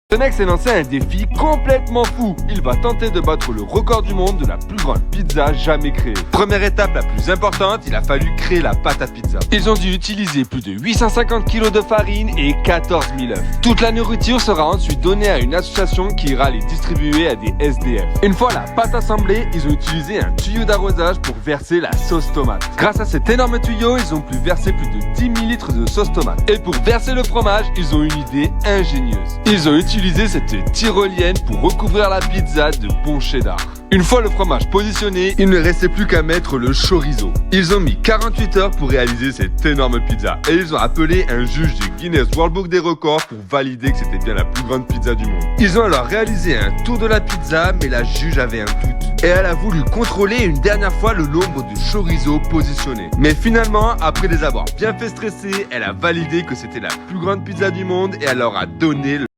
Ce mec s'est lancé un défi complètement fou. Il va tenter de battre le record du monde de la plus grande pizza jamais créée. Première étape la plus importante, il a fallu créer la pâte à pizza. Ils ont dû utiliser plus de 850 kg de farine et 14 000 œufs. Toute la nourriture sera ensuite donnée à une association qui ira les distribuer à des SDF. Une fois la pâte assemblée, ils ont utilisé un tuyau d'arrosage pour verser la sauce tomate. Grâce à cet énorme tuyau, ils ont pu verser plus de 10 000 litres de sauce tomate. Et pour verser le fromage, ils ont une idée ingénieuse. Ils ont utilisé cette tyrolienne pour recouvrir la pizza de bon cheddar. Une fois le fromage positionné, il ne restait plus qu'à mettre le chorizo. Ils ont mis 48 heures pour réaliser cette énorme pizza et ils ont appelé un juge du Guinness World Book des records pour valider que c'était bien la plus grande pizza du monde. Ils ont alors réalisé un tour de la pizza, mais la juge avait un doute et elle a voulu contrôler une dernière fois le nombre de chorizo positionnés. Mais finalement, après les avoir bien fait stresser, elle a validé que c'était la plus grande pizza du monde et elle leur a donné le